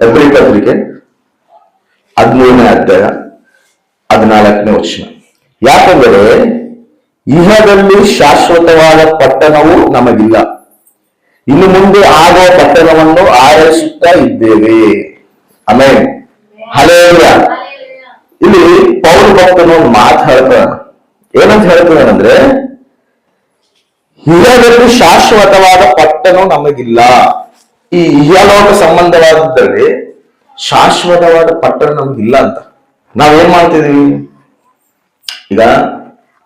ಎಬ್ರಿ ಪತ್ರಿಕೆ 13ನೇ ಅಧ್ಯಾಯ 14ನೇ ವಚನ. ಯಾಕಂದರೆ ಇಹದಲ್ಲಿ ಶಾಶ್ವತವಾದ ಪಟ್ಟಣವು ನಮಗಿಲ್ಲ, ಇನ್ನು ಮುಂದೆ ಆಗುವ ಪಟ್ಟಣವನ್ನು ಆರೈಸುತ್ತಾ ಇದ್ದೇವೆ. ಆಮೇಲೆ ಹಲ್ಲೆಲೂಯಾ. ಇಲ್ಲಿ ಪೌಲ ಭಕ್ತನು ಒಂದು ಮಾತು ಹೇಳ್ತಾನೆ. ಏನಂತ ಹೇಳ್ತಾನಂದ್ರೆ, ಇಹದಲ್ಲಿ ಶಾಶ್ವತವಾದ ಪಟ್ಟಣ ನಮಗಿಲ್ಲ. ಈ ಇಹಲೋಕ ಸಂಬಂಧವಾದದ್ರಲ್ಲಿ ಶಾಶ್ವತವಾದ ಪಟ್ಟಣ ನಮಗಿಲ್ಲ ಅಂತ ನಾವೇನ್ ಮಾಡ್ತಿದೀವಿ? ಈಗ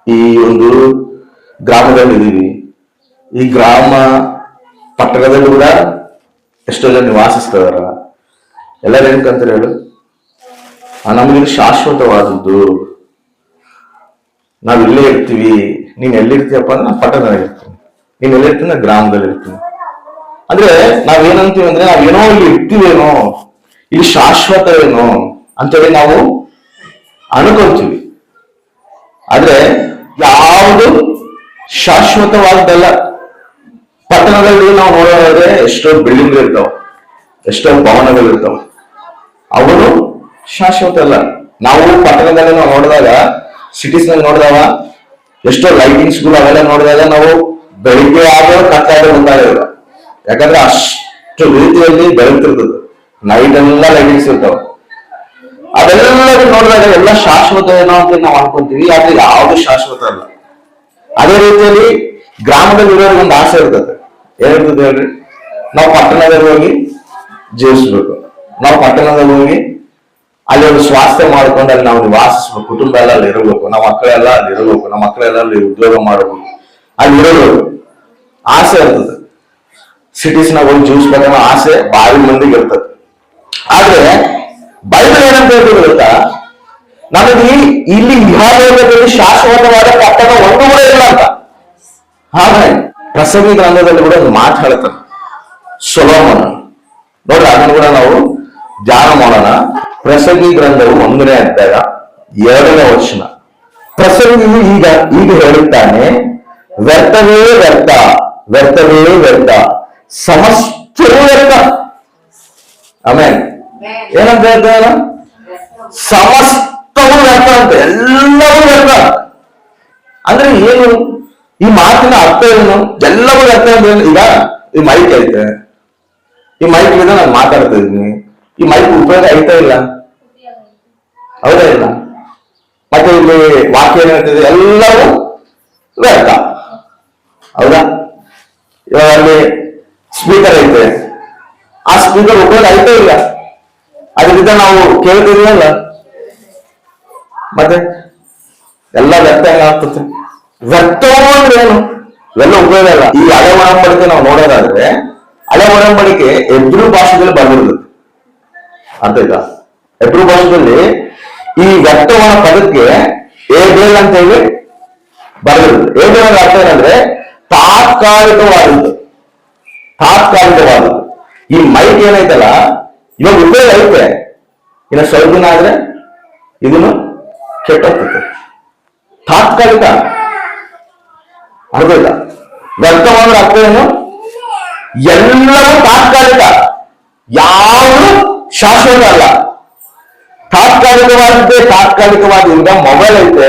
ಈ ಒಂದು ಗ್ರಾಮದಲ್ಲಿ ಇದೀವಿ. ಈ ಗ್ರಾಮ ಪಟ್ಟಣದಲ್ಲಿ ಕೂಡ ಎಷ್ಟೋ ಜನ ನಿವಾಸಿಸ್ತಾರ. ಎಲ್ಲರೂ ಏನಕ್ಕಂತಾರೆ ಹೇಳು? ನಮಗಿದು ಶಾಶ್ವತವಾದದ್ದು, ನಾವ್ ಇಲ್ಲೇ ಇರ್ತೀವಿ. ನೀನ್ ಎಲ್ಲಿರ್ತೀಯಪ್ಪ ಅಂದ್ರೆ ನಾನು ಪಟ್ಟಣದಲ್ಲಿ ಇರ್ತೀನಿ, ನೀನ್ ಎಲ್ಲಿರ್ತೀನಿ ನಾನು ಗ್ರಾಮದಲ್ಲಿ ಇರ್ತೀನಿ. ಅಂದ್ರೆ ನಾವೇನಂತೀವಿ ಅಂದ್ರೆ, ನಾವೇನೋ ಇಲ್ಲಿ ಇರ್ತೀವೇನೋ, ಇಲ್ಲಿ ಶಾಶ್ವತವೇನೋ ಅಂತೇಳಿ ನಾವು ಅನ್ಕೊಂತೀವಿ. ಆದ್ರೆ ಯಾವುದು ಶಾಶ್ವತವಾದಲ್ಲ. ಪಟ್ಟಣದಲ್ಲಿ ನಾವು ನೋಡೋದಾದ್ರೆ ಎಷ್ಟೋ ಬಿಲ್ಡಿಂಗ್ ಇರ್ತಾವ, ಎಷ್ಟೋ ಭವನಗಳು ಇರ್ತಾವ, ಅವನು ಶಾಶ್ವತ ಅಲ್ಲ. ನಾವು ಪಟ್ಟಣದಲ್ಲಿ ನಾವು ನೋಡಿದಾಗ, ಸಿಟೀಸ್ ನಲ್ಲಿ ನೋಡಿದಾಗ ಎಷ್ಟೋ ಲೈಟಿಂಗ್ಸ್ ಗಳು ಅವೆಲ್ಲ ನೋಡಿದಾಗ ನಾವು ಬೆಳಿಗ್ಗೆ ಆಗೋ ಕತ್ತಾಗ ಗೊತ್ತಾಗಿಲ್ಲ. ಯಾಕಂದ್ರೆ ಅಷ್ಟು ರೀತಿಯಲ್ಲಿ ಬೆಳಗ್ತಿರ್ತದೆ, ನೈಟ್ ಎಲ್ಲ ಲೈಟಿಂಗ್ಸ್ ಇರ್ತಾವ. ಅದೆಲ್ಲ ನೋಡಿದಾಗ ಎಲ್ಲ ಶಾಶ್ವತ ಏನೋ ಅಂತ ನಾವು ಅನ್ಕೊಂತೀವಿ, ಆದ್ರೆ ಯಾವುದು ಶಾಶ್ವತ ಅಲ್ಲ. ಅದೇ ರೀತಿಯಲ್ಲಿ ಗ್ರಾಮದಲ್ಲಿ ಇರೋರಿಗೆ ಒಂದು ಆಸೆ ಇರ್ತದೆ. ಏನಿರ್ತದೆ ಹೇಳ್ರಿ? ನಾವು ಪಟ್ಟಣದಲ್ಲಿ ಹೋಗಿ ಜೀವಿಸ್ಬೇಕು, ನಾವು ಪಟ್ಟಣದಲ್ಲಿ ಹೋಗಿ ಅಲ್ಲಿ ಒಂದು ಸ್ವಾಸ್ಥ್ಯ ಮಾಡ್ಕೊಂಡು ಅಲ್ಲಿ ನಾವು ನಿವಾಸಿಸ್ಬೇಕು, ಕುಟುಂಬ ಎಲ್ಲ ಅಲ್ಲಿ ಇರಬೇಕು, ನಮ್ಮ ಮಕ್ಕಳೆಲ್ಲ ಅಲ್ಲಿ ಇರಬೇಕು, ನಮ್ಮ ಮಕ್ಕಳೆಲ್ಲ ಅಲ್ಲಿ ಉದ್ಯೋಗ ಮಾಡಬೇಕು, ಅಲ್ಲಿ ಇರಬೇಕು ಆಸೆ ಇರ್ತದೆ. ಸಿಟೀಸ್ ನಾಗ ಹೋಗಿ ಜೀವಿಸ್ಬೇಕನ್ನೋ ಆಸೆ ಭಾರಿ ಮಂದಿಗೆ ಇರ್ತದೆ. ಆದ್ರೆ ಬೈಬಲ್ ಏನಂತ ಹೇಳ್ತೀವಿ ಗೊತ್ತಾ? ನಮಗೆ ಇಲ್ಲಿ ಇಹಲೋಕದಲ್ಲಿ ಶಾಶ್ವತವಾದ ಪಟ್ಟಣ ಒಂದು ಕೂಡ ಇಲ್ಲ ಅಂತ. ಹಾಗೆ ಪ್ರಸಂಗಿ ಗ್ರಂಥದಲ್ಲಿ ಕೂಡ ಒಂದು ಮಾತು ಹೇಳ್ತಾರೆ, ಸೊಲೊಮೋನ. ನೋಡ್ರಿ, ಅದನ್ನು ಕೂಡ ನಾವು ಧ್ಯಾನ ಮಾಡೋಣ. ಪ್ರಸಂಗಿ ಗ್ರಂಥವು 1ನೇ ಅಧ್ಯಾಯ 2ನೇ ವಚನ. ಪ್ರಸಂಗಿಯು ಈಗ ಹೇಳುತ್ತಾನೆ, ವ್ಯರ್ಥವೇ ವ್ಯರ್ಥ, ವ್ಯರ್ಥವೇ ವ್ಯರ್ಥ, ಸಮಸ್ತವೂ ವ್ಯರ್ಥ. ಆಮೇಲೆ ಏನಂತ ಹೇಳ್ತಾರ? ಸಮಸ್ತವೂ ವ್ಯರ್ಥ ಅಂತ, ಎಲ್ಲವೂ ವ್ಯರ್ಥ. ಅಂದ್ರೆ ಏನು? ಈ ಮಾತಿನ ಅರ್ಥ ಏನು? ಎಲ್ಲವೂ ವ್ಯರ್ಥ ಅಂದ್ರೆ ಈಗ ಈ ಮೈಕ್ ಐತೆ, ಈ ಮೈಕ್ ಇಂದ ನಾನು ಮಾತಾಡ್ತಾ ಇದ್ದೀನಿ, ಈ ಮೈಕ್ ಉಪಯೋಗ ಐತಾ ಇಲ್ಲ? ಹೌದಾ ಇಲ್ಲ? ಮತ್ತೆ ಇಲ್ಲಿ ವಾಕ್ಯ ಏನಿರ್ತದೆ, ಎಲ್ಲವೂ ವ್ಯರ್ಥ. ಹೌದಾ? ಇವಾಗ ಅಲ್ಲಿ ಸ್ಪೀಕರ್ ಐತೆ, ಆ ಸ್ಪೀಕರ್ ಉಪಯೋಗ ಐತಾ ಇಲ್ಲ? ಅದರಿಂದ ನಾವು ಕೇಳ್ತಿದೀವಲ್ಲ, ಮತ್ತೆ ಎಲ್ಲ ವ್ಯರ್ಥ ಆಗ್ತದೆ. ವ್ಯರ್ಥವೂ ಅಂದ್ರೆ ಏನು? ಇವೆಲ್ಲ ಉಪಯೋಗ ಇಲ್ಲ. ಈ ಹಳೆ ಒಡಂಬಡಿಕೆ ನಾವು ನೋಡೋದಾದ್ರೆ, ಹಳೆ ಒಡಂಬಡಿಕೆ ಎಬ್ರೂ ಭಾಷೆದಲ್ಲಿ ಬಂದಿರ್ತದೆ. ಅಂತ ಈಗ ಎಬ್ರೂ ಭಾಷೆದಲ್ಲಿ ಈ ವ್ಯರ್ಥವಾದ ಪದಕ್ಕೆ ಏಬೇಲ್ ಅಂತ ಹೇಳಿ ಬರೆದಿರುತ್ತೆ. ಏಬೇಲ್ ಅರ್ಥ ಏನಂದ್ರೆ ತಾತ್ಕಾಲಿಕವಾದದ್ದು, ತಾತ್ಕಾಲಿಕವಾದದ್ದು. ಈ ಮೈಕ್ ಏನೈತಲ್ಲ, ಇವಾಗ ಉಪಯೋಗ ಐತೆ, ಇನ್ನು ಸ್ವಲ್ಪ ದಿನ ಆದ್ರೆ ಇದನ್ನು ಕೆಟ್ಟೋಗ್ತದೆ. ತಾತ್ಕಾಲಿಕ ಅರ್ಥ ಇಲ್ಲ. ವ್ಯರ್ಥವಾದ ಅರ್ಥ ಏನು? ಎಲ್ಲವೂ ತಾತ್ಕಾಲಿಕ, ಯಾವುದು ಶಾಶ್ವತ ಅಲ್ಲ. ತಾತ್ಕಾಲಿಕವಾದದ್ದೇ ತಾತ್ಕಾಲಿಕವಾದ. ಈಗ ಮೊಬೈಲ್ ಐತೆ,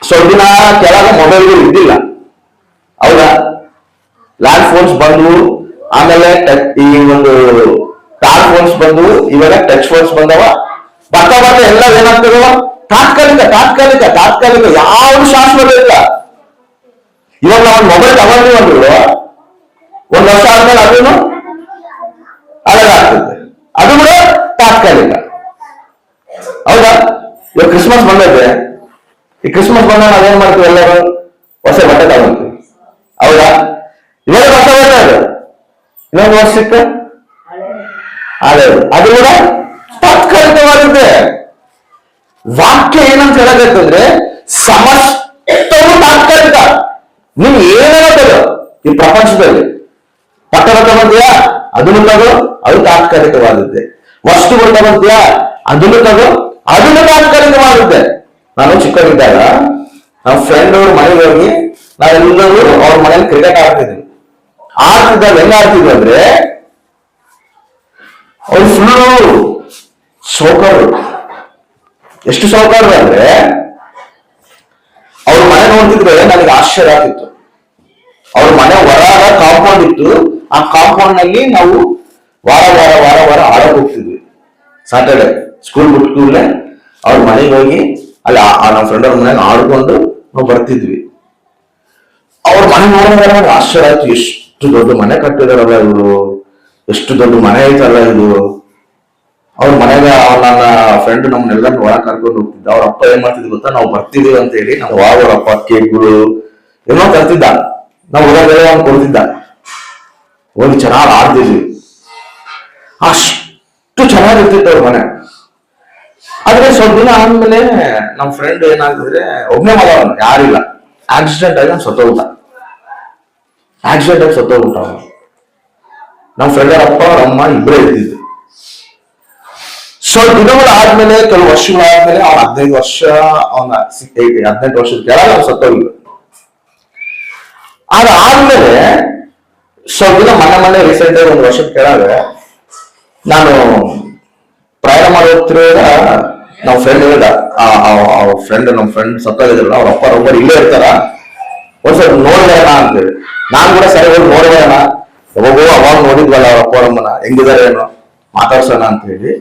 ಸ್ವಲ್ಪ ದಿನ ಕೆಳಗೆ ಮೊಬೈಲ್ಗಳು ಇದ್ದಿಲ್ಲ, ಹೌದಾ? ಲ್ಯಾಂಡ್ ಫೋನ್ಸ್ ಬಂದು, ಆಮೇಲೆ ಈ ಒಂದು ಟಾರ್ ಫೋನ್ಸ್ ಬಂದು, ಇವಾಗ ಟಚ್ ಫೋನ್ಸ್ ಬಂದವ. ಬರ್ತಾ ಬರ್ತಾ ಎಲ್ಲ ಏನಾಗ್ತದವ? ತಾತ್ಕಾಲಿಕ ತಾತ್ಕಾಲಿಕ ತಾತ್ಕಾಲಿಕ, ಯಾವುದು ಶಾಶ್ವತ ಇಲ್ಲ. ಇವಾಗ ನಾವು ಮೊಬೈಲ್ ತಗೊಂಡಿವಿ ಅಂದ್ರು 1 ವರ್ಷ ಆದ್ಮೇಲೆ ಅದನ್ನು ಅಳಗಾಗ್ತದೆ, ಅದು ಕೂಡ ತಾತ್ಕಾಲಿಕ. ಹೌದಾ? ಇವಾಗ ಕ್ರಿಸ್ಮಸ್ ಬಂದೈತೆ, ಈ ಕ್ರಿಸ್ಮಸ್ ಬಂದಾಗ ನಾವೇನ್ ಮಾಡ್ತೀವಿ? ಎಲ್ಲರೂ ಹೊಸ ಬಟ್ಟೆ ತಗೊಂತೀವಿ, ಹೌದಾ? ಇವಾಗ ಹೊಸ ಬಟ್ಟೆ, ಅದು ಇನ್ನೊಂದು ವರ್ಷಕ್ಕೆ ಅದೇ, ಅದು ಕೂಡ ತಾತ್ಕಾಲಿಕವಾಗುತ್ತೆ. ವಾಕ್ಯ ಏನಂತ ಹೇಳಬೇಕಂದ್ರೆ, ಸಮಸ್ತವೂ ತಾತ್ಕಾಲಿಕ. ನೀವು ಏನಾಗ್ತದೋ ಈ ಪ್ರಪಂಚದಲ್ಲಿ, ಪಟ್ಟಣ ತಗೊಂತೀಯಾ, ಅದನ್ನು ತಗೋ, ಅದು ತಾತ್ಕಾಲಿಕವಾಗುತ್ತೆ. ವಸ್ತುಗಳು ತಗೊಂತೀಯಾ, ಅದನ್ನು ತಗೋ, ಅದನ್ನು ತಾತ್ಕಾಲಿಕವಾಗುತ್ತೆ. ನಾನು ಚಿಕ್ಕವರಿದ್ದಾಗ ನಮ್ಮ ಫ್ರೆಂಡ್ ಅವ್ರ ಮನೆಗೆ ಹೋಗಿ ನಾವೆಲ್ಲರೂ ಅವ್ರ ಮನೇಲಿ ಕ್ರಿಕೆಟ್ ಆಡ್ತಿದ್ವಿ. ಆಡ್ತಿದ್ದಾಗ ಹೆಂಗ ಆಡ್ತಿದ್ವಿ ಅಂದ್ರೆ, ಅವ್ರು ಫುಲ್ಲು ಸೌಕರ್ಯ. ಎಷ್ಟು ಸೌಕರ್ಯ ಅಂದ್ರೆ ಅವ್ರ ಮನೆ ನೋಡ್ತಿದ್ರೆ ನನಗೆ ಆಶ್ಚರ್ಯ ಆಗ್ತಿತ್ತು. ಅವ್ರ ಮನೆ ಹೊರಗ ಕಾಂಪೌಂಡ್ ಇತ್ತು. ಆ ಕಾಂಪೌಂಡ್ ನಲ್ಲಿ ನಾವು ವಾರ ಆಡಕ್ ಹೋಗ್ತಿದ್ವಿ. ಸಾಟರ್ಡೆ ಸ್ಕೂಲ್ ಬಿಟ್ಟು ಕೂಡಲೇ ಅವ್ರ ಮನೆಗೆ ಹೋಗಿ ಅಲ್ಲಿ ನಮ್ಮ ಫ್ರೆಂಡ್ ಅವ್ರ ಮನೆಗೆ ಆಡ್ಕೊಂಡು ನಾವು ಬರ್ತಿದ್ವಿ. ಅವ್ರ ಮನೆ ನೋಡಿದ್ರೆ ನನಗೆ ಆಶ್ಚರ್ಯ ಆಯ್ತು. ಎಷ್ಟು ದೊಡ್ಡ ಮನೆ ಕಟ್ಟಿದಾರಲ್ಲ ಇವರು, ಎಷ್ಟು ದೊಡ್ಡ ಮನೆ ಐತಲ್ಲ ಇದು. ಅವ್ರ ಮನೆಗೆ ನನ್ನ ಫ್ರೆಂಡ್ ನಮ್ಮನ್ನೆಲ್ಲ ಒಳಗೆ ಕರ್ಕೊಂಡು ಹೋಗ್ತಿದ್ದ. ಅವ್ರ ಅಪ್ಪ ಏನ್ ಮಾಡ್ತಿದ್ ಗೊತ್ತಾ, ನಾವು ಬರ್ತಿದೀವಿ ಅಂತ ಹೇಳಿ ನಾವು ಅವ್ರ ಅಪ್ಪ ಕೇಕ್ಗಳು ಏನೋ ತರ್ತಿದ್ದ. ನಾವು ಊರಾಗೆಲ್ಲ ಅವ್ನು ಕೊಡ್ತಿದ್ದ. ಹೋಗಿ ಚೆನ್ನಾಗಿ ಆಡ್ತಿದ್ವಿ. ಅಷ್ಟು ಚೆನ್ನಾಗಿರ್ತಿತ್ತು ಅವ್ರ ಮನೆ. ಆದ್ರೆ ಸ್ವಲ್ಪ ದಿನ ಆದ್ಮೇಲೆ ನಮ್ ಫ್ರೆಂಡ್ ಏನಾಗಿದ್ರೆ ಒಬ್ಬನೇ ಮಗ, ಯಾರಿಲ್ಲ, ಆಕ್ಸಿಡೆಂಟ್ ಆಗಿ ಸತ್ತೋಗ್ಬಿಟ್ಟ. ಅವನು. ನಮ್ ಫ್ರೆಂಡ್ ಅವ್ರ ಅಪ್ಪ ಅವ್ರ ಅಮ್ಮ ಇಬ್ಬರೇ ಇರ್ತಿದ್ರು. ಸ್ವಲ್ಪ ದಿನಗಳು ಆದ್ಮೇಲೆ, ಕೆಲವು ವರ್ಷಗಳಾದ್ಮೇಲೆ ಅವ್ನ 15 ವರ್ಷ, ಅವನ 18 ವರ್ಷದ ಕೆಳಗೆ ಅವ್ನು ಸತ್ತೋಗಿದ್ರು. ಅದಾದ್ಮೇಲೆ ಸ್ವಲ್ಪ ದಿನ ಮನೆ ರೀಸೆಂಟ್ ಆಗಿ 1 ವರ್ಷದ ಕೆಳಗೆ ನಾನು ಪ್ರಯಾಣ ಮಾಡಿ ಹೋಗ್ತಿರುವಾಗ ನಮ್ಮ ಫ್ರೆಂಡ್ ಹೇಳಿದ, ನಮ್ಮ ಫ್ರೆಂಡ್ ಸತ್ತೋಗಿದ್ರಲ್ಲ, ಅವ್ರ ಅಪ್ಪ ಒಬ್ಬರು ಇಲ್ಲೇ ಇರ್ತಾರ, ಒಂದ್ಸಲ ನೋಡ್ಬೇಡ ಅಂತೇಳಿ. ನಾನ್ ಕೂಡ ಸರಿ ಹೋಗಿ ನೋಡ್ಬೇಡ, ಅವಾಗ ನೋಡಿದ್ವಲ್ಲ ಅವ್ರ ಅಪ್ಪ ಅಮ್ಮನ, ಹೆಂಗಿದಾರೆ ಏನೋ ಮಾತಾಡ್ಸೋಣ ಅಂತ ಹೇಳಿ.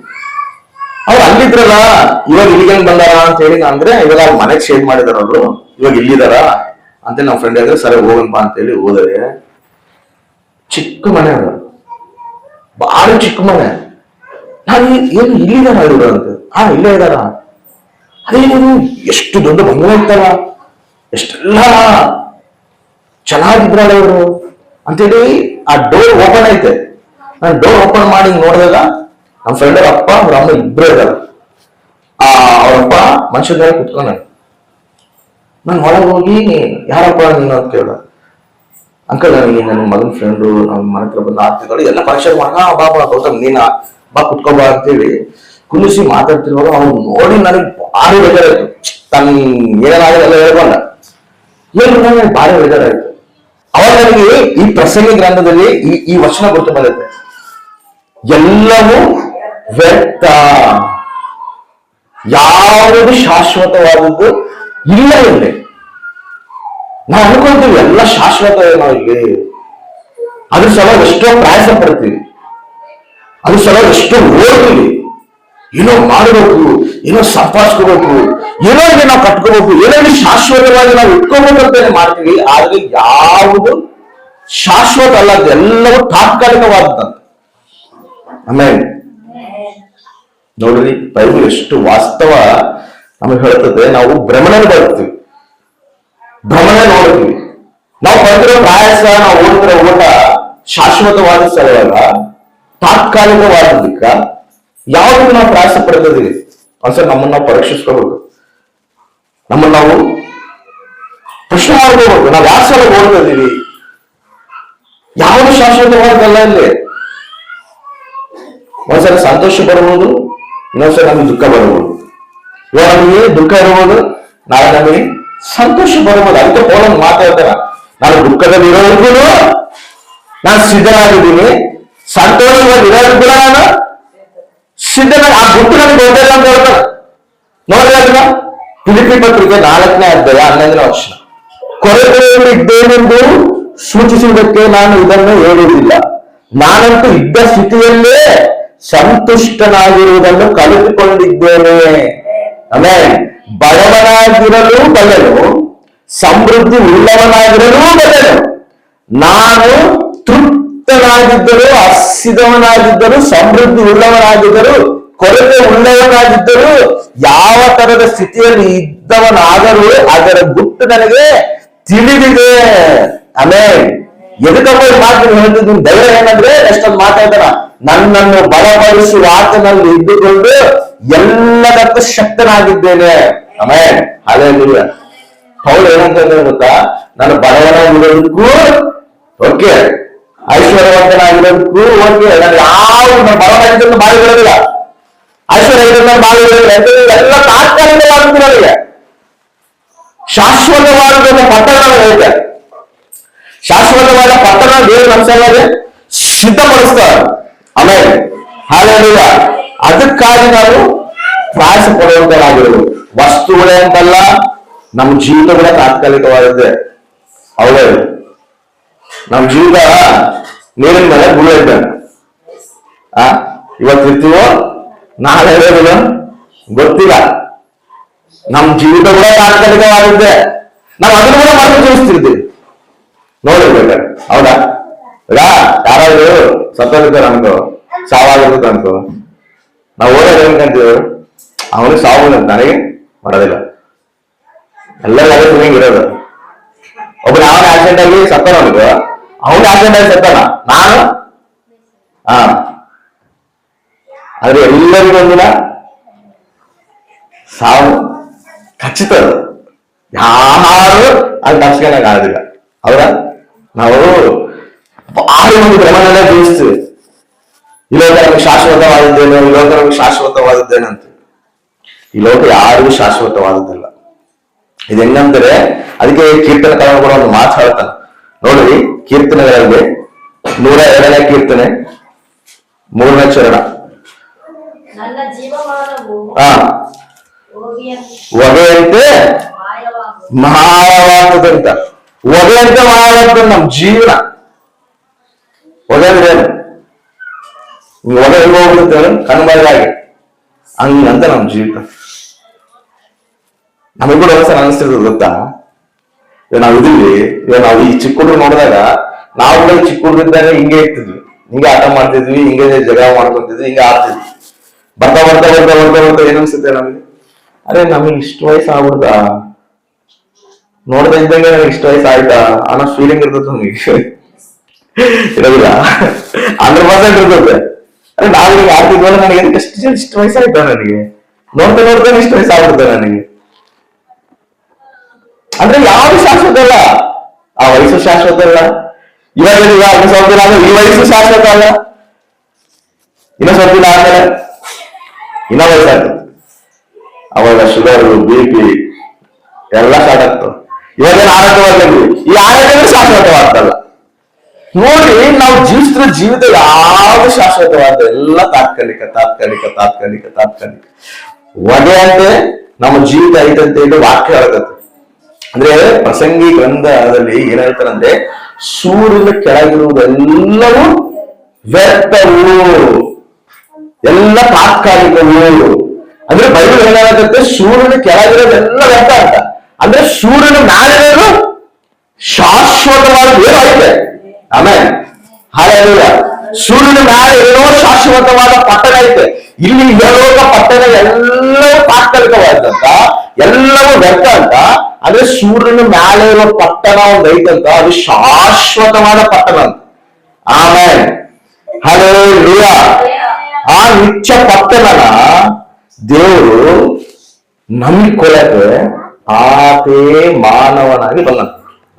ಅವ್ರು ಅಲ್ಲಿದ್ರಲ್ಲ, ಇವಾಗ ಇಲ್ಲಿಗೆ ಬಂದಾರ ಅಂತ ಹೇಳಿ ಅಂದ್ರೆ ಇವಾಗ ಅವ್ರ ಮನೆಗೆ ಶೇರ್ ಮಾಡಿದಾರ ಅವರು, ಇವಾಗ ಇಲ್ಲಿದಾರ ಅಂತ ನಮ್ಮ ಫ್ರೆಂಡ್ ಹೇಳಿದ್ರೆ ಸರಿ ಹೋಗನ್ಪ ಅಂತ ಹೇಳಿ ಹೋದರೆ, ಚಿಕ್ಕ ಮನೆ ಅದ, ಭಾರಿ ಚಿಕ್ಕ ಮನೆ. ನಾನು ಏನು ಇಲ್ಲಿದಾರ ಇವರು ಅಂತ, ಇಲ್ಲೇ ಇದಾರ, ಅದೇನು ಎಷ್ಟು ದೊಡ್ಡ ಬಂಗಲೆ ಇರ್ತಾರ, ಎಷ್ಟೆಲ್ಲ ಚೆನ್ನಾಗಿದ್ರಲ್ಲ ಇವರು ಅಂತೇಳಿ ಆ ಡೋರ್ ಓಪನ್ ಐತೆ. ನಾನು ಡೋರ್ ಓಪನ್ ಮಾಡಿ ನೋಡಿದಾಗ ನಮ್ಮ ಫ್ರೆಂಡ್ ಅವ್ರ ಅಪ್ಪ ಅವ್ರ ಅಮ್ಮ ಇಬ್ಬರೇ ಇದಾರ. ಅವ್ರಪ್ಪ ಮನುಷ್ಯದ ಮೇಲೆ ಕುತ್ಕೊಂಡ. ನಾನು ಒಳಗೆ ಹೋಗಿ ಯಾರಪ್ಪ ನೀನು ಅಂತ ಕೇಳ. ಅಂಕಲ್ ನನಗೆ ನನ್ನ ಮಗನ ಫ್ರೆಂಡು ನಮ್ಮ ಮನೆ ಹತ್ರ ಬಂದು ಆಗ್ತಿದ್ದಾಳೆ, ಎಲ್ಲ ಪರೀಕ್ಷೆ ಬಾ ಗೌತಮ್ ನೀನ ಬಾ ಕುತ್ಕೋಬಾ ಅಂತೇಳಿ ಕುಲಿಸಿ ಮಾತಾಡ್ತಿರುವಾಗ ಅವ್ನು ನೋಡಿ ನನಗೆ ಭಾರಿ ಬೇಜಾರಾಯ್ತು. ತನ್ನ ಏನಾಗಿದೆ ಎಲ್ಲ ಹೇಳ್ಕೊಂಡ, ಏನು ನನಗೆ ಭಾರಿ ಬೇಜಾರಾಯ್ತು. ಅವಾಗ ನನಗೆ ಈ ಪ್ರಸಂಗಿ ಗ್ರಂಥದಲ್ಲಿ ಈ ವಚನ ಗೊತ್ತು ಬಂದೈತೆ, ಎಲ್ಲವೂ ವ್ಯರ್ಥ, ಯಾವುದು ಶಾಶ್ವತವಾದದ್ದು ಇಲ್ಲ ಇಲ್ಲಿ. ನಾವು ಅನ್ಕೊಂತೀವಿ ಎಲ್ಲ ಶಾಶ್ವತ ಏನೋ ಇಲ್ಲಿ, ಅದ್ರ ಸಲುವಾಗಿ ಎಷ್ಟೋ ಪ್ರಯಾಸ ಪಡ್ತೀವಿ, ಅದ್ರ ಸಲುವಾಗಿ ಎಷ್ಟೋ ಓಡ್ತೀವಿ, ಏನೋ ಮಾಡಬೇಕು, ಏನೋ ಸಂಪಾದಿಸ್ಕೋಬೇಕು, ಏನೋ ಇಲ್ಲಿ ನಾವು ಕಟ್ಕೋಬೇಕು, ಏನೋ ಇಲ್ಲಿ ಶಾಶ್ವತವಾಗಿ ನಾವು ಇಟ್ಕೋಬೇಕು ಅಂತ ಮಾಡ್ತೀವಿ. ಆದ್ರೆ ಯಾವುದು ಶಾಶ್ವತ ಅಲ್ಲ, ಎಲ್ಲವೂ ತಾತ್ಕಾಲಿಕವಾದಂತ. ಆಮೇಲೆ ನೋಡ್ರಿ, ಬೈಬಲ್ ಎಷ್ಟು ವಾಸ್ತವ ನಮಗೆ ಹೇಳ್ತದೆ. ನಾವು ಭ್ರಮಣೆ ಬರ್ತೀವಿ, ಭ್ರಮಣೆ ನೋಡ್ತೀವಿ. ನಾವು ಪಡ್ತಿರೋ ಪ್ರಯಾಸ, ನಾವು ಓಡ್ತಿರೋ ಓಟ ಶಾಶ್ವತವಾದ ಸಲುವಾಗ, ತಾತ್ಕಾಲಿಕವಾದಕ್ಕ ಯಾವ್ದು ನಾವು ಪ್ರಯಾಸ ಪಡ್ತಿದೀವಿ ಒಂದ್ಸಲ ನಮ್ಮನ್ನ ನಾವು ಪರೀಕ್ಷಿಸ್ಕೋಬೇಕು. ನಮ್ಮನ್ನ ನಾವು ಪ್ರಶ್ನೆ ಮಾಡ್ಕೋಬೇಕು, ನಾವು ಯಾವ ಸಲ ಓಡ್ತಾ ಇದೀವಿ, ಯಾವುದು ಶಾಶ್ವತವಾದಲ್ಲ. ಇಲ್ಲಿ ಒಂದ್ಸಲ ಸಂತೋಷ ಬರ್ಬೋದು, ಇನ್ನೊಂದ್ಸಲ ನಮ್ಗೆ ದುಃಖ ಬರ್ಬೋದು. ಇವಾಗ ನಮಗೆ ದುಃಖ ಇರ್ಬೋದು, ನಾಳೆ ನಮಗೆ ಸಂತೋಷ ಬರ್ಬೋದು. ಅದಕ್ಕೆ ಪೌಲನು ಮಾತಾಡ್ತಾರ, ನಾನು ದುಃಖದಲ್ಲಿ ಇರೋದಕ್ಕೂ ನಾನು ಸಿದ್ಧನಾಗಿದ್ದೀನಿ, ಸಂತೋಷವಾಗಿ ಇರೋದಕ್ಕೂ ನಾನು ಸಿದ್ಧನಾಗಿ. ಆ ದುಃಖ ನನಗೆ ಗೊತ್ತಿಲ್ಲ ಅಂತ ಹೇಳ್ತಾರೆ. ನೋಡ್ರಿ ಅದನ್ನ ಫಿಲಿಪ್ಪಿ ಪತ್ರಿಕೆ 4ನೇ ಅಧ್ಯಾಯ 11ನೇ ವಚನ. ಕೊರತೆಯಲ್ಲಿದ್ದೇನೆಂದು ಸೂಚಿಸುವುದಕ್ಕೆ ನಾನು ಇದನ್ನು ಹೇಳುವುದಿಲ್ಲ, ನಾನಂತೂ ಇದ್ದ ಸ್ಥಿತಿಯಲ್ಲೇ ಸಂತುಷ್ಟನಾಗಿರುವುದನ್ನು ಕಲಿತುಕೊಂಡಿದ್ದೇನೆ. ಆಮೇಲೆ ಬಡವನಾಗಿರಲು ಬಲ್ಲನು, ಸಮೃದ್ಧಿ ಉಳ್ಳವನಾಗಿರಲು ಬಲ್ಲನು. ನಾನು ತೃಪ್ತನಾಗಿದ್ದರು, ಹಸಿದವನಾಗಿದ್ದರು, ಸಮೃದ್ಧಿ ಉಳ್ಳವನಾಗಿದ್ದರು, ಕೊರತೆ ಉಳ್ಳವನಾಗಿದ್ದರು, ಯಾವ ತರದ ಸ್ಥಿತಿಯಲ್ಲಿ ಇದ್ದವನಾದರೂ ಅದರ ಗುಟ್ಟು ನನಗೆ ತಿಳಿದಿದೆ. ಆಮೇಲೆ ಎದಕ್ಕಪ್ಪ ಮಾತು ಹೇಳ್ತಿದ್ದು ಧೈರ್ಯ ಏನಂದ್ರೆ, ಎಷ್ಟೊಂದು ಮಾತಾಡ್ತಾರ, ನನ್ನನ್ನು ಬಲಪಡಿಸುವ ಆತನಲ್ಲಿ ಇದ್ದುಕೊಂಡು ಎಲ್ಲದಕ್ಕೂ ಶಕ್ತನಾಗಿದ್ದೇನೆ. ಆಮೇಲೆ ಹಾಲೆಲೂಯಾ. ಪೌಲ್ ಏನಂತ ಗೊತ್ತಾ, ನಾನು ಬಡವನಾಗಿರೋದಕ್ಕೂ ಓಕೆ, ಐಶ್ವರ್ಯವಂತನಾಗಿರೋದಕ್ಕೂ ಓಕೆ, ನಾನು ಯಾವ ಬಡವನಾಗಿದ್ದನ್ನು ಬಾಳಿ ಬಿಡೋದಿಲ್ಲ, ಐಶ್ವರ್ಯ ಬಾಳಿ ಬಿಡೋದಿಲ್ಲ. ಎಲ್ಲ ತಾತ್ಕಾಲಿಕವಾಗುತ್ತೆ, ನನಗೆ ಶಾಶ್ವತವಾದ ಪಟ್ಟಣ ಐತೆ. ಶಾಶ್ವತವಾದ ಪಟ್ಟಣ ದೇವರು ನಮ್ಮ ಸಲುವಾಗಿ ಸಿದ್ಧಪಡಿಸ್ತಾರೆ. ಆಮೇಲೆ ಹಾಲೆಲೂಯ. ಅದಕ್ಕಾಗಿ ನಾವು ಪ್ರಯಾಸ ಪಡುವಂತರಾಗಿರೋದು. ವಸ್ತುಗಳೇ ಅಂತಲ್ಲ, ನಮ್ಮ ಜೀವಿತ ಕೂಡ ತಾತ್ಕಾಲಿಕವಾದದ್ದೇ. ಹೌದೇ? ನಮ್ಮ ಜೀವಿತ ನೀರಿನ ಮೇಲೆ ಗುಳ್ಳ ಇದ್ದಾನೆ. ಇವತ್ತು ಇರ್ತೀವೋ ನಾಳೆ ಇರೋದಿಲ್ಲ ಗೊತ್ತಿಲ್ಲ. ನಮ್ಮ ಜೀವಿತ ಕೂಡ ತಾತ್ಕಾಲಿಕವಾದದ್ದೇ. ನಾವು ಅದನ್ನು ಕೂಡ ಮಾತ್ರ ಜೀವಿಸ್ತಿರ್ತೀವಿ ನೋಡಿರ್ಬೇಕಾದ್ರೆ. ಹೌದಾ? ಈಗ ಯಾರಾದ್ರು ಸತ್ತೋಗಿರ್ತಾರೆ ಅನ್ಕೋ, ಸಾವಾಗಿರ್ತದೆ ಅನ್ಕೋ, ನಾವು ಓಡೋದು ಏನ್ಕಂತೀವಿ, ಅವನಿಗೆ ಸಾವು ನನಗೆ ಮಾಡೋದಿಲ್ಲ, ಎಲ್ಲರೂ ಇರೋದು. ಒಬ್ಬ ಅವನ ಆಕ್ಸಿಡೆಂಟ್ ಆಗಿ ಸತ್ತಾನ ಅನ್ಕೋ, ಅವನ ಆಕ್ಸಿಡೆಂಟ್ ಆಗಿ ಸತ್ತಾನ, ನಾನು ಆದ್ರೆ ಎಲ್ಲರಿಗೂ ಒಂದಿನ ಸಾವು ಖಚಿತ. ಯಾರು ಅದು ತಪ್ಸ್ಕೊಳಕ್ ಆಗೋದಿಲ್ಲ. ಹೌದಾ? ನಾವು ಭಾರಿ ಒಂದು ಭ್ರಮನೆಲ್ಲ ಜೀವಿಸ್ತೀವಿ. ಈ ಲೋಕ ನಮಗೆ ಶಾಶ್ವತವಾದದ್ದೇನು, ಈ ಲೋಕ ನಮಗೆ ಶಾಶ್ವತವಾದದ್ದೇನು ಅಂತ. ಈ ಲೋಕ ಯಾರಿಗೂ ಶಾಶ್ವತವಾದದ್ದಲ್ಲ. ಇದು ಹೆಂಗಂದ್ರೆ, ಅದಕ್ಕೆ ಕೀರ್ತನಕಾರರು ಕೂಡ ಒಂದು ಮಾತು ಹೇಳ್ತಾನೆ ನೋಡ್ರಿ. ಕೀರ್ತನೆಗಳಲ್ಲಿ 102ನೇ ಕೀರ್ತನೆ 3ನೇ ಚರಣ. ಹೊಗೆಯಂತೆ ಮಾಯವಾಗ್ತದಂತ. ಹೊಗೆಯಂತೆ ಮಾಯವಾಗ್ತದೆ ನಮ್ಮ ಜೀವನ. ಹೊಗೆ ಅಂದ್ರೆ ಏನು? ಹೊಗೆ ಹೆಂಗ ಹೋಗ್ಬಿಡುತ್ತೆ ಕಣ್ಮರೆಯಾಗಿ, ಹಂಗಂತ ನಮ್ಮ ಜೀವಿತ. ನಮಗ್ ಕೂಡ ಒಂದ್ಸಲ ಅನಿಸ್ತಿರ್ತದೆ ಗೊತ್ತಾ, ನಾವು ಇದೀವಿ, ಇವಾಗ ನಾವು ಈ ಚಿಕ್ಕ ಹುಡುಗರು ನೋಡಿದಾಗ ನಾವು ಕೂಡ ಚಿಕ್ಕ ಹುಡುಗರಿದ್ದಾಗ ಹಿಂಗೆ ಇರ್ತಿದ್ವಿ, ಹಿಂಗೆ ಆಟ ಮಾಡ್ತಿದ್ವಿ, ಹಿಂಗೆ ಜಗ ಮಾಡ್ಕೊಂತಿದ್ವಿ, ಹಿಂಗೆ ಆಡ್ತಿದ್ವಿ. ಬರ್ತಾ ಬರ್ತಾ ಬರ್ತಾ ಬರ್ತಾ ಬರ್ತಾ ಏನ್ ಅನ್ಸುತ್ತೆ ನಮಗೆ, ಅರೆ ನಮಗೆ ಇಷ್ಟು ವಯಸ್ಸು ಆಗ್ಬಿಡ್ತಾ, ನೋಡ್ತಾ ಇದ್ದಂಗೆ ನನಗೆ ಇಷ್ಟು ವಯಸ್ಸು ಆಯ್ತಾ ಅನ್ನೋ ಫೀಲಿಂಗ್ ಇರ್ತದೆ ನಮಗೆ. ಇರೋದಿಲ್ಲ 100% ಇರ್ತದೆ. ಅರೆ ನಾವು ಈಗ ಆಡ್ತಿದ್ವಲ್ಲ, ನನಗೆ ಇಷ್ಟು ವಯಸ್ಸು ಆಯ್ತಾ, ನನಗೆ ನೋಡ್ತಾ ನೋಡ್ತಾ ಇಷ್ಟು ವಯಸ್ಸು ಆಗ್ಬಿಡ್ತಾ ನನಗೆ. ಅಂದ್ರೆ ಯಾವುದು ಶಾಶ್ವತ ಅಲ್ಲ, ಆ ವಯಸ್ಸು ಶಾಶ್ವತ ಅಲ್ಲ. ಇವಾಗ ಸ್ವಲ್ಪ ದಿನ ಆದ್ರೆ ಈ ವಯಸ್ಸು ಶಾಶ್ವತ ಅಲ್ಲ, ಇನ್ನ ಸ್ವಲ್ಪ ದಿನ ಆದ್ಮೇಲೆ ಇನ್ನ ವಯಸ್ಸಾಗ್ತದೆ. ಅವಾಗ ಶುಗರ್, BP ಎಲ್ಲ ಸ್ಟಾರ್ಟ್ ಆಗ್ತವೆ. ಇವಾಗೇನು ಆರೋಗ್ಯವಾಗ್ಲಿ, ಈ ಆರೋಗ್ಯ ಶಾಶ್ವತವಾಗ್ತಲ್ಲ. ನೋಡಿ, ನಾವು ಜೀವಿಸ್ತಿರೋ ಜೀವಿತ ಯಾವುದು ಶಾಶ್ವತವಾದ, ಎಲ್ಲ ತಾತ್ಕಾಲಿಕ ತಾತ್ಕಾಲಿಕ ತಾತ್ಕಾಲಿಕ ತಾತ್ಕಾಲಿಕ. ಹೊಗೆ ಅಂತೆ ನಮ್ಮ ಜೀವಿತ ಐತಂತ ಹೇಳಿ ವಾಕ್ಯ ಹೇಳಕತ್ತೆ. ಅಂದ್ರೆ ಪ್ರಸಂಗಿ ಗ್ರಂಥದಲ್ಲಿ ಏನ್ ಹೇಳ್ತಾರಂದ್ರೆ, ಸೂರ್ಯನ ಕೆಳಗಿರುವುದೆಲ್ಲವೂ ವ್ಯರ್ಥವು, ಎಲ್ಲ ತಾತ್ಕಾಲಿಕವು. ಅಂದ್ರೆ ಬೈಬಲ್ ಏನಾಗುತ್ತೆ, ಸೂರ್ಯನ ಕೆಳಗಿರೋದೆಲ್ಲ ವ್ಯರ್ಥ ಅಂತ. ಅಂದ್ರೆ ಸೂರ್ಯನ ಮ್ಯಾಲಿರೋದು ಶಾಶ್ವತವಾದ ಏನು ಐತೆ. ಆಮೇಲೆ ಹಾಲೆಲೂಯ. ಸೂರ್ಯನ ಮ್ಯಾಲೆ ಏನೋ ಶಾಶ್ವತವಾದ ಪಟ್ಟಣ ಐತೆ. ಇಲ್ಲಿ ಇಹಲೋಕ ಪಟ್ಟಣ ಎಲ್ಲವೂ ತಾತ್ಕಾಲಿಕವಾದಂತ, ಎಲ್ಲವೂ ವ್ಯರ್ಥ ಅಂತ. ಅಂದ್ರೆ ಸೂರ್ಯನ ಮ್ಯಾಲೆ ಇರೋ ಪಟ್ಟಣ ಒಂದು ಐತಂತ, ಅದು ಶಾಶ್ವತವಾದ ಪಟ್ಟಣ ಅಂತ. ಆಮೇಲೆ ಹಾಲೆಲೂಯ. ಆ ನಿತ್ಯ ಪಟ್ಟಣನ ದೇವರು ನಂಬಿಕೊಳ್ಳಕ್ಕೆ ಆತೇ ಮಾನವನಾಗಿ ಬಂದ.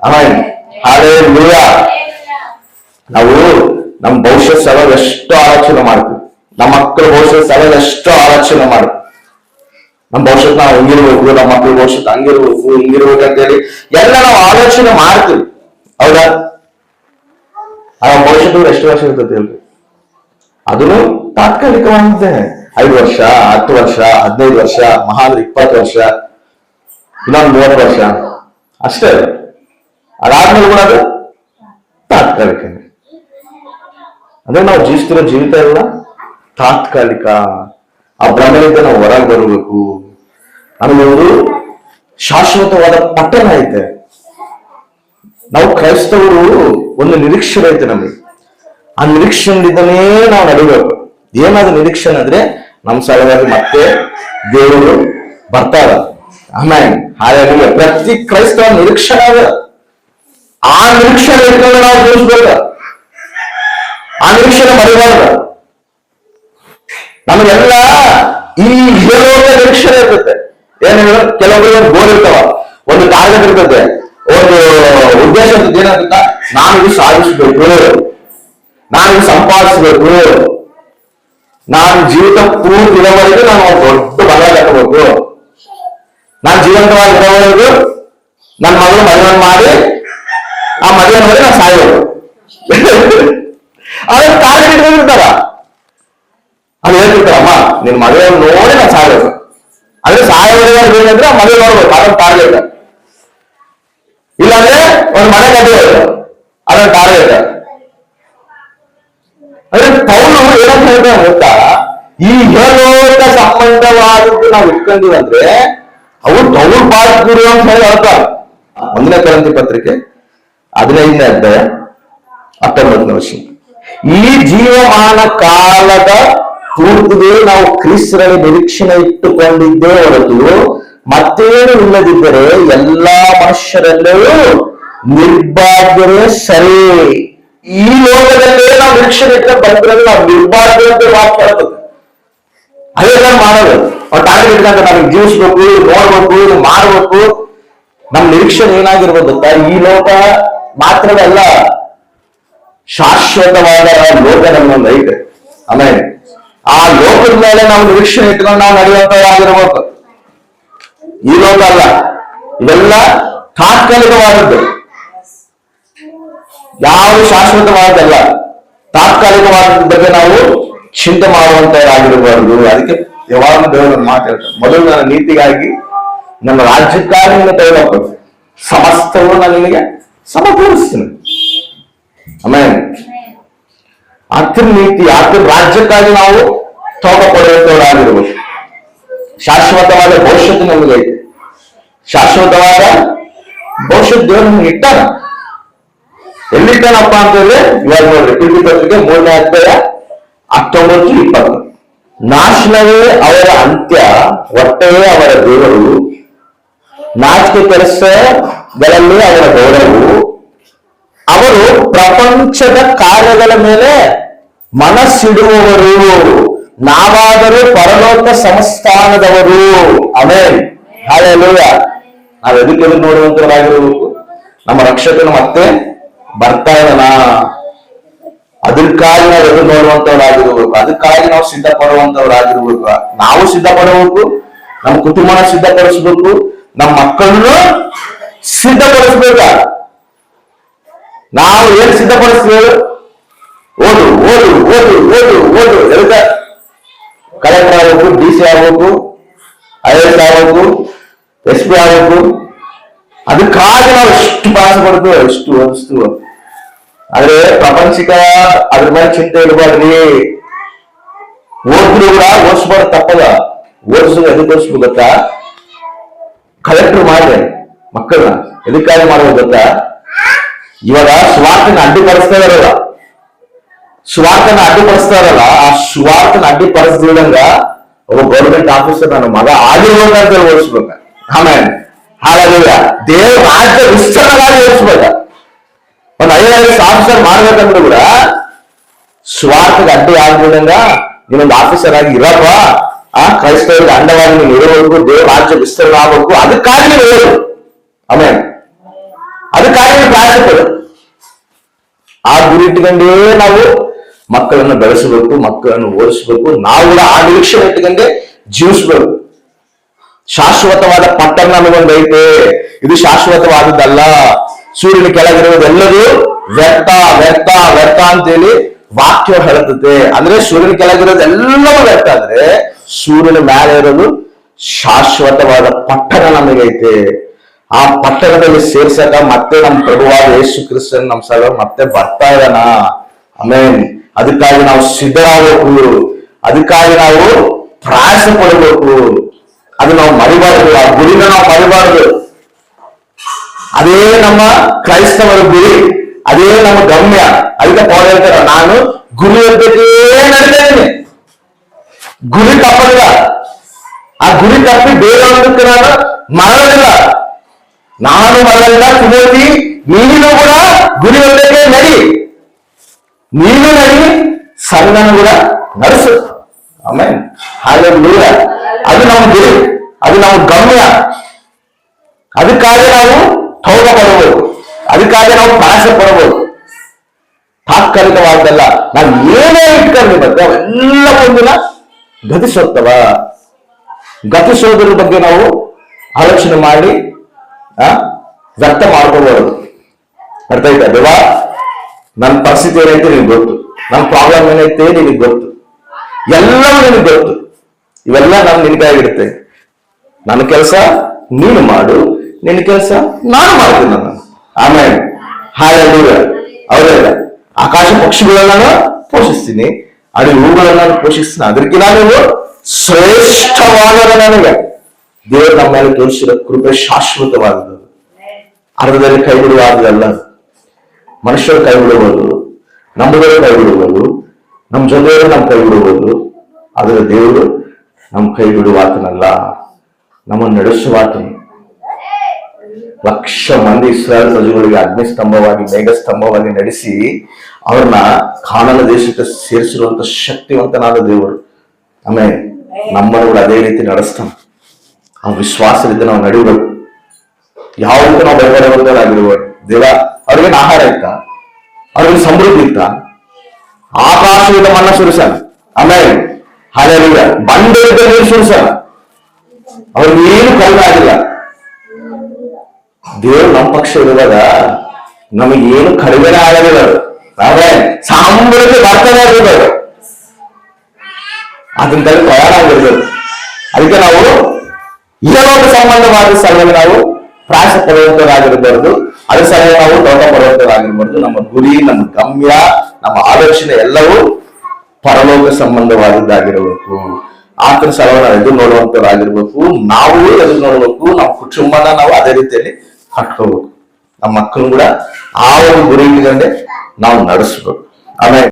ಆಮೇಲೆ ಹಾಲೆಲೂಯ. ನಾವು ನಮ್ಮ ಭವಿಷ್ಯತ್ ಸಲುವಾಗಿ ಎಷ್ಟು ಆಲೋಚನೆ ಮಾಡ್ತೀವಿ, ನಮ್ಮ ಮಕ್ಕಳ ಭವಿಷ್ಯತ್ ಸಲುವಾಗಿ ಎಷ್ಟು ಆಲೋಚನೆ ಮಾಡ್ತೀವಿ. ನಮ್ಮ ಭವಿಷ್ಯತ್ ನಾವು ಹಂಗಿರ್ಬೇಕು, ನಮ್ಮ ಮಕ್ಕಳ ಭವಿಷ್ಯತ್ ಹಂಗಿರ್ಬೇಕು, ಹಿಂಗಿರ್ಬೇಕು ಅಂತೇಳಿ ಎಲ್ಲ ನಾವು ಆಲೋಚನೆ ಮಾಡ್ತೀವಿ. ಹೌದಾ? ಆ ಭವಿಷ್ಯತ್ ಎಷ್ಟು ವರ್ಷ ಇರ್ತದೆ ಹೇಳ್ರಿ? ಅದನ್ನು ತಾತ್ಕಾಲಿಕವಾಗಿದೆ. 5 ವರ್ಷ, 10 ವರ್ಷ, 15 ವರ್ಷ, ಮಹಾ 20 ವರ್ಷ, ಇನ್ನೊಂದು 30 ವರ್ಷ ಅಷ್ಟೇ. ಅದಾದ್ಮೇಲೆ ಕೂಡ ಅದು ತಾತ್ಕಾಲಿಕ. ಅಂದ್ರೆ ನಾವು ಜೀವಿಸ್ತಿರೋ ಜೀವಿತ ಎಲ್ಲ ತಾತ್ಕಾಲಿಕ. ಆ ಭ್ರಮೆಯಿಂದ ನಾವು ಹೊರಗೆ ಬರಬೇಕು. ನಮಗೊಂದು ಶಾಶ್ವತವಾದ ಪಟ್ಟಣ ಐತೆ. ನಾವು ಕ್ರೈಸ್ತವರು ಒಂದು ನಿರೀಕ್ಷೆ ಐತೆ ನಮಗೆ. ಆ ನಿರೀಕ್ಷೆಯಿಂದನೇ ನಾವು ನಡಿಬೇಕು. ಏನಾದ್ರು ನಿರೀಕ್ಷೆ ಅಂದ್ರೆ ನಮ್ಮ ಸಲುವಾಗಿ ಮತ್ತೆ ದೇವರು ಬರ್ತಾರ. ಆಮೇಲೆ ಹಾಗಾಗಿ ಪ್ರತಿ ಕ್ರೈಸ್ತವ ನಿರೀಕ್ಷೆ ಅದ. ಆ ನಿರೀಕ್ಷೆ ಇಟ್ಕೊಂಡು ನಾವು ಜೀವಿಸ್ಬೇಕು. ಆ ನಿರೀಕ್ಷೆನ ಮರಿಬಾರ್ದು. ನಮಗೆಲ್ಲ ಈ ಇಹಲೋಕ ನಿರೀಕ್ಷೆ ಇರ್ತದೆ. ಏನಿಲ್ಲ, ಕೆಲವೊಬ್ಬರು ಗೋಲ್ ಇರ್ತಾವ, ಒಂದು ಟಾರ್ಗೆಟ್ ಇರ್ತದೆ, ಒಂದು ಉದ್ದೇಶ ಇರ್ತದೆ. ಏನಾಗುತ್ತ, ನಾನು ಇದು ಸಾಧಿಸ್ಬೇಕು, ನಾನು ಇದು ಸಂಪಾದಿಸ್ಬೇಕು, ನಾನು ಜೀವಿತ ಪೂರ್ತಿ ಇರೋವರೆಗೂ ನಾನು ದೊಡ್ಡ ಬಂಗಾರ ಕಟ್ಟಬೇಕು, ನಾನು ಜೀವಂತವಾಗಿರೋವರೆಗೂ ನನ್ನ ಮಗಳು ಮದುವೆ ಮಾಡಿ ಆ ಮದುವೆ ಮಾಡಿ ನಾನು ಸಾಯಬೇಕು. ಅವ್ರ ಟಾರ್ಗೆಟ್ ಇರ್ತಾರ. ಅದು ಹೇಳ್ತಿರ್ತಾರಮ್ಮ ನಿನ್ ಮದುವೆಯನ್ನು ನೋಡಿ ನಾನು ಸಾಯ್ಬೇಕು, ಅಂದ್ರೆ ಸಾಯೋವರೆಗೆ ಏನಂದ್ರೆ ಮದುವೆ ನೋಡ್ಬೇಕು, ಅದನ್ನ ಟಾರ್ಗೆಟ್. ಇಲ್ಲಾಂದ್ರೆ ಒಂದು ಮನೆ ಕಟ್ಟಬೇಕು, ಅದನ್ನ ಟಾರ್ಗೆಟ್. ಅಂದ್ರೆ ಪೌಲು ಏನಂತ ಹೇಳ್ತಾರೆ ಗೊತ್ತಾ, ಈ ಇಹಲೋಕ ಸಂಬಂಧವಾದದ್ದು ನಾವು ಇಟ್ಕೊಂಡಿವಂದ್ರೆ ಅವು ದೌರ್ಭಾಗ್ಯರು ಅಂತ ಹೇಳಿ ಹೇಳ್ತಾರೆ. 1ನೇ ಕೊರಿಂಥಿ ಪತ್ರಿಕೆ 15ನೇ ಅಧ್ಯಾಯ 19ನೇ ವಚನ. ಈ ಜೀವಮಾನ ಕಾಲದ ಪೂರ್ತಿಗೆ ನಾವು ಕ್ರಿಸ್ತರಲ್ಲಿ ನಿರೀಕ್ಷಣೆ ಇಟ್ಟುಕೊಂಡಿದ್ದೇ ಹೊರತು ಮತ್ತೇನು ಇಲ್ಲದಿದ್ದರೆ ಎಲ್ಲಾ ಮನುಷ್ಯರಲ್ಲೂ ನಿರ್ಭಾಗ್ಯರೇ ಸರಿ. ಈ ಲೋಕದಲ್ಲೇ ನಾವು ನಿರೀಕ್ಷಣೆ ಇಟ್ಕೊಂಡು ಬಂದ್ರೆ ನಾವು ನಿರ್ಭಾಗ್ಯ ಅಂತ ಮಾತಾಡ್ತದೆ. ಅದೇ ಮಾಡೋದು, ಅವ್ರು ಟಾರ್ಗೆಟ್ ಇಟ್ಕೊಂಡ್ರೆ ನಮಗೆ ಜೀವಿಸ್ಬೇಕು, ನೋಡ್ಬೇಕು, ಇದು ಮಾಡ್ಬೇಕು. ನಮ್ ನಿರೀಕ್ಷಣೆ ಏನಾಗಿರ್ಬೋದು ಗೊತ್ತಾ, ಈ ಲೋಕ ಮಾತ್ರವೇ ಅಲ್ಲ, ಶಾಶ್ವತವಾದ ಲೋಕ ನಮ್ಮೊಂದು ಐತೆ. ಆಮೇಲೆ ಆ ಲೋಕದ ಮೇಲೆ ನಾವು ನಿರೀಕ್ಷಣೆ ಇಟ್ಕೊಂಡು ನಾವು ನಡೆಯುವಂತವಾಗಿರ್ಬೇಕು. ಈ ಲೋಕ ಅಲ್ಲ, ಇವೆಲ್ಲ ತಾತ್ಕಾಲಿಕವಾದದ್ದು, ಯಾವುದು ಶಾಶ್ವತವಾದಲ್ಲ. ತಾತ್ಕಾಲಿಕವಾದ ಬಗ್ಗೆ ನಾವು ಚಿಂತೆ ಮಾಡುವಂತವರಾಗಿರಬಾರದು. ಅದಕ್ಕೆ ಯಾವಾಗಲೂ ದೇವರು ಮಾತಾಡ್ತಾರೆ, ಮೊದಲು ನನ್ನ ನೀತಿಗಾಗಿ ನನ್ನ ರಾಜ್ಯಕ್ಕಾಗಿ ನಿನ್ನ ತೆಗೆದುಕೊಂಡು ಸಮಸ್ತವು ನಾನು ನಿನಗೆ ಸಮಕೂರಿಸ್ತೀನಿ. ಆಮೇಲೆ ಆತನ ನೀತಿ, ಆತನ ರಾಜ್ಯಕ್ಕಾಗಿ ನಾವು ತೋಟ ಪಡೆಯುವಂತವರಾಗಿರ್ಬೇಕು. ಶಾಶ್ವತವಾದ ಭವಿಷ್ಯತ್ತು ನಮಗೆ ಐತೆ. ಶಾಶ್ವತವಾದ ಭವಿಷ್ಯತ್ ದೇವರು ನಮ್ಗೆ ಇಟ್ಟಾನ. ಎಲ್ಲಿಟ್ಟಾನಪ್ಪ ಅಂತ ಹೇಳಿದ್ರೆ ಇವಾಗ ನೋಡ್ರಿ, ಪಿತೃ ಪತ್ರಿಕೆ 3ನೇ ಅಧ್ಯಾಯ 19-20. ನಾಶನವೇ ಅವರ ಅಂತ್ಯ, ಹೊಟ್ಟೆಯೇ ಅವರ ದೇವರು, ನಾಚಿಕೆ ಕೆಲಸಗಳಲ್ಲಿ ಅವರ ಗೌರವವು. ಅವರು ಪ್ರಪಂಚದ ಕಾರ್ಯಗಳ ಮೇಲೆ ಮನಸ್ಸಿಡುವವರು, ನಾವಾದರೂ ಪರಲೋಕ ಸಂಸ್ಥಾನದವರು. Amen, hallelujah. ನಾವು ಎದಕ್ಕೆ ನೋಡುವಂತರಾಗಿರಬೇಕು, ನಮ್ಮ ರಕ್ಷಕನು ಮತ್ತೆ ಬರ್ತಾ ಇದ್ದಾನ, ಅದಕ್ಕಾಗಿ ನಾವು ಎದುರು ನೋಡುವಂತವರಾಗಿರ್ಬೇಕು, ಅದಕ್ಕಾಗಿ ನಾವು ಸಿದ್ಧಪಡುವಂತವರಾಗಿರ್ಬೇಕು. ನಾವು ಸಿದ್ಧಪಡಬೇಕು, ನಮ್ಮ ಕುಟುಂಬನ ಸಿದ್ಧಪಡಿಸ್ಬೇಕು, ನಮ್ಮ ಮಕ್ಕಳನ್ನು ಸಿದ್ಧಪಡಿಸ್ಬೇಕ. ನಾವು ಏನ್ ಸಿದ್ಧಪಡಿಸ್ತೀವಿ? ಓದು ಓದು ಓದು ಓದು ಓದು, ಎದಕ್ಕ ಕಲೆಕ್ಟರ್ ಆಗ್ಬೇಕು, DC ಆಗ್ಬೇಕು, IAS ಆಗ್ಬೇಕು, SP ಆಗ್ಬೇಕು. ಅದಕ್ಕಾಗಿ ನಾವು ಎಷ್ಟು ಭಾಷೆ ಪಡ್ತೀವಿ, ಎಷ್ಟು ಓದಿಸ್ತೀವಿ. ಆದ್ರೆ ಪ್ರಪಂಚಿಕ ಅದ್ರ ಮೇಲೆ ಚಿಂತೆ ಇರಬಾರ್ದ್ರಿ. ಓದಿದ್ರು ಕೂಡ ಓದಿಸ್ಬಾರ್ದು, ತಪ್ಪದ. ಓದಿಸೋದು ಎದಕ್ಕೆ ಓದಿಸ್ಬೇಕು ಗೊತ್ತಾ? ಕಲೆಕ್ಟರ್ ಮಾಡಿದೆ ಮಕ್ಕಳನ್ನ ಎದಕ್ಕಾಗಿ ಮಾಡ್ಬೇಕು ಗೊತ್ತಾ? ಇವಾಗ ಸ್ವಾರ್ಥನ ಅಡ್ಡಿಪಡಿಸ್ತಾ ಇರಲ್ಲ, ಸ್ವಾರ್ಥನ ಅಡ್ಡಿಪಡಿಸ್ತಾ ಇರಲ್ಲ. ಆ ಸ್ವಾರ್ಥನ ಅಡ್ಡಿಪಡಿಸ್ದಿದಂಗ ಒಬ್ಬ ಗೌರ್ಮೆಂಟ್ ಆಫೀಸರ್ ನನ್ನ ಮಗ ಆಗಿರ್ಬೇಕಂತ ಓದಿಸ್ಬೇಕ. ಆಮೇಲೆ ಹಾಗಾದ್ರೆ ದೇವ್ರ ರಾಜ್ಯ ವಿಸ್ತರಣೆಗಾಗಿ ಓದಿಸ್ಬೇಕ. ಒಂದು IAS ಆಫೀಸರ್ ಮಾಡ್ಬೇಕಂದ್ರೆ ಕೂಡ ಸ್ವಾರ್ಥಕ್ಕೆ ಅಡ್ಡಿ ಆಗ್ಬಿಡಂಗ ನೀನೊಂದು ಆಫೀಸರ್ ಆಗಿ ಇರಪ್ಪ, ಆ ಕ್ರೈಸ್ತವರಿಗೆ ಅಂಡವಾಗಿ ನೀನು ಇರಬೇಕು, ದೇವ್ರ ರಾಜ್ಯ ವಿಸ್ತರಣೆ ಆಗ್ಬೇಕು. ಅದಕ್ಕಾಗಿ ನೀವು ಹೇಳು. ಆಮೇಲೆ ಅದಕ್ಕಾಗಿ ನೀವು ಪ್ರಯಾಸ ಪಡು. ಆ ಗುರಿ ಇಟ್ಕೊಂಡೇ ನಾವು ಮಕ್ಕಳನ್ನು ಬೆಳೆಸಬೇಕು, ಮಕ್ಕಳನ್ನು ಓದಿಸ್ಬೇಕು. ನಾವು ಕೂಡ ಆ ನಿರೀಕ್ಷೆ ಇಟ್ಕೊಂಡೆ ಜೀವಿಸ್ಬೇಕು. ಶಾಶ್ವತವಾದ ಪಟ್ಟಣ ನಮಗೊಂದು ಐತೆ, ಇದು ಶಾಶ್ವತವಾದದ್ದಲ್ಲ. ಸೂರ್ಯನ ಕೆಳಗಿರುವುದೆಲ್ಲರೂ ವ್ಯರ್ಥ ವ್ಯರ್ಥ ವ್ಯರ್ಥ ಅಂತೇಳಿ ವಾಕ್ಯ ಹೇಳುತ್ತೆ. ಅಂದ್ರೆ ಸೂರ್ಯನ ಕೆಳಗಿರೋದೆಲ್ಲವೂ ವ್ಯರ್ಥ, ಆದ್ರೆ ಸೂರ್ಯನ ಮೇಲೆ ಇರೋದು ಶಾಶ್ವತವಾದ ಪಟ್ಟಣ ನಮಗೈತೆ. ಆ ಪಟ್ಟಣದಲ್ಲಿ ಸೇರ್ಸಕ ಮತ್ತೆ ನಮ್ಮ ಪ್ರಭುವಾದ ಯೇಸು ಕ್ರಿಸ್ತನ್ ನಮ್ಮ ಸಲ ಮತ್ತೆ ಬರ್ತಾ ಇದ್ದಾನ. ಆಮೇನ್. ಅದಕ್ಕಾಗಿ ನಾವು ಸಿದ್ಧರಾಗಬೇಕು, ಅದಕ್ಕಾಗಿ ನಾವು ಪ್ರಯಾಸ ಪಡಬೇಕು. ಅದು ನಾವು ಮರಿಬಾರದು, ಆ ಗುರಿನ ನಾವು ಮರಿಬಾರದು. ಅದೇ ನಮ್ಮ ಕ್ರೈಸ್ತವರ ಗುರಿ, ಅದೇ ನಮ್ಮ ಗಮ್ಯ. ಅದಕ್ಕೆ ಪೌಲ್ ಹೇಳ್ತಾರ, ನಾನು ಗುರಿ ಇರ್ಬೇಕೇ ನಡೀತಾ ಇದ್ದೀನಿ. ಗುರಿ ತಪ್ಪಲ್ಲ. ಆ ಗುರಿ ತಪ್ಪಿ ಬೇರೆಯೊಂದಕ್ಕೆ ನಾನು ಮರಳಿಲ್ಲ. ನಾನು ಮರಳಿಲ್ಲ. ತಿಮೋತಿ, ನೀನು ಕೂಡ ಗುರಿ ಒಂದಕ್ಕೆ ನಡಿ, ನೀನು ನಡಿ, ಸಂಘನ ಕೂಡ ನಡೆಸು. ಆಮೇಲೆ ಹಲ್ಲೆಲೂಯಾ. ಅದು ನಮ್ಮ ಗುರಿ, ಅದು ನಮ್ಮ ಗಮ್ಯ. ಅದಕ್ಕಾಗಿ ನಾವು ತೌಬ ಪಡಬಹುದು, ಅದಕ್ಕಾಗಿ ನಾವು ಪ್ರಯಾಸ ಪಡಬಹುದು. ತಾತ್ಕಾಲಿಕವಾದಲ್ಲ. ನಾವು ಏನೇ ಇಟ್ಕೊಂಡು ಮತ್ತೆ ಅವೆಲ್ಲ ಒಂದಿನ ಗತಿಸೋಗ್ತವ. ಗತಿಸೋದ್ರ ಬಗ್ಗೆ ನಾವು ಆಲೋಚನೆ ಮಾಡಿ ವ್ಯಕ್ತ ಮಾಡ್ಕೋಬಹುದು. ಅರ್ಥ ಆಯ್ತಾ? ದೇವಾ, ನನ್ನ ಪರಿಸ್ಥಿತಿ ಏನೈತೆ ನಿನಗೆ ಗೊತ್ತು, ನನ್ನ ಪ್ರಾಬ್ಲಮ್ ಏನೈತೆ ನಿನಗೆ ಗೊತ್ತು. ಎಲ್ಲವೂ ನಿನಗೆ ಗೊತ್ತು. ಇವೆಲ್ಲ ನಾನು ನಿನಗಾಗಿರುತ್ತೆ. ನನ್ನ ಕೆಲಸ ನೀನು ಮಾಡು, ನಿನ್ನ ಕೆಲಸ ನಾನು ಮಾಡ್ತೀನಿ. ನಾನು ಆಮೇಲೆ ಹಾಲೆಲೂಯಾ. ಹೌದಲ್ಲ? ಆಕಾಶ ಪಕ್ಷಿಗಳನ್ನ ನಾನು ಪೋಷಿಸ್ತೀನಿ, ಅಡಿ ಹೂಗಳನ್ನ ನಾನು ಪೋಷಿಸ್ತೀನಿ. ಅದಕ್ಕಿಂತ ನೀವು ಶ್ರೇಷ್ಠವಾದ ನನಗೆ ದೇವರು ನಮ್ಮ ಮೇಲೆ ತೋರಿಸಿರೋ ಕೃಪೆ ಶಾಶ್ವತವಾದದ್ದು. ಅರ್ಧದಲ್ಲಿ ಕೈ ಬಿಡುವಾದಲ್ಲ. ಮನುಷ್ಯರು ಕೈ ಬಿಡಬಹುದು, ನಮ್ಮವರು ಕೈ ಬಿಡಬಹುದು, ನಮ್ಮ ಜೊತೆಯವರು ನಮ್ಮ ಕೈ ಬಿಡಬಹುದು. ಆದರೆ ದೇವರು ನಮ್ಮ ಕೈ ಬಿಡುವಾತನಲ್ಲ, ನಮ್ಮನ್ನು ನಡೆಸುವಾತನು. ಲಕ್ಷ ಮಂದಿ ಇಸ್ರಾಯೇಲ್ ಪ್ರಜೆಗಳಿಗೆ ಅಗ್ನಿಸ್ತಂಭವಾಗಿ ಮೇಘಸ್ತಂಭವಾಗಿ ನಡೆಸಿ ಅವ್ರನ್ನ ಕಾನಾನ್ ದೇಶಕ್ಕೆ ಸೇರಿಸಿರುವಂತ ಶಕ್ತಿವಂತನಾದ ದೇವರು. ಆಮೇಲೆ ನಮ್ಮನ್ನು ಕೂಡ ಅದೇ ರೀತಿ ನಡೆಸ್ತಾನೆ. ಆ ವಿಶ್ವಾಸದಿಂದ ನಾವು ನಡಿಬೇಕು. ಯಾವುದಕ್ಕೂ ನಾವು ಭಯಪಡುವಂತರಾಗಿರ್ಬೋದು. ದೇವ ಅವ್ರಿಗೇನು ಆಹಾರ ಇತ್ತ, ಅವ್ರಿಗೆ ಸಮೃದ್ಧಿ ಇತ್ತ? ಆಕಾಶದಿಂದ ಮನ್ನ ಸುರಿಸಾನ. ಆಮೇಲೆ ಹಾಲೆಲೂಯಾ. ಬಂಡೆಯಿಂದ ನೀರು ಸುರಿಸಾನ. ಅವ್ರಿಗೆ ಏನು ಕಡಿಮೆ ಆಗಿಲ್ಲ. ದೇವರು ನಮ್ಮ ಪಕ್ಷ ಇರುವಾಗ ನಮಗೇನು ಕಡಿಮೆನೇ ಆಗಲಿಲ್ಲ. ನಾವೇ ಸಾಂಬಳಿಗೆ ಬರ್ತಾನೆ ಇರ್ಬೇಕು. ಅದನ್ನ ಪ್ರಯಾಣ ಆಗಿರ್ಬೇಕು. ಅದಕ್ಕೆ ನಾವು ಇಹಲೋಕ ಸಂಬಂಧವಾದ ಸ್ಥಳದಲ್ಲಿ ನಾವು ಪ್ರಯಾಸ ಪಡುವಂತರಾಗಿರಬಾರ್ದು. ಅದ್ರ ಸಲುವಾಗಿ ನಾವು ದೊಡ್ಡ ಪಡುವಂತರಾಗಿರ್ಬಾರ್ದು. ನಮ್ಮ ಗುರಿ, ನಮ್ಮ ಗಮ್ಯ, ನಮ್ಮ ಆಲೋಚನೆ ಎಲ್ಲವೂ ಪರಲೋಕ ಸಂಬಂಧವಾದದ್ದಾಗಿರಬೇಕು. ಆತನ ಸಲುವಾಗಿ ನಾವು ಎದುರು ನೋಡುವಂತರಾಗಿರ್ಬೇಕು. ನಾವು ಎದುರು ನೋಡ್ಬೇಕು. ನಮ್ಮ ಕುಟುಂಬನ ನಾವು ಅದೇ ರೀತಿಯಲ್ಲಿ ಕಟ್ಕೋಬೇಕು. ನಮ್ಮ ಮಕ್ಕಳು ಕೂಡ ಆ ಒಂದು ಗುರಿ ಇಟ್ಕೊಂಡೆ ನಾವು ನಡೆಸ್ಬೇಕು. ಆಮೇಲೆ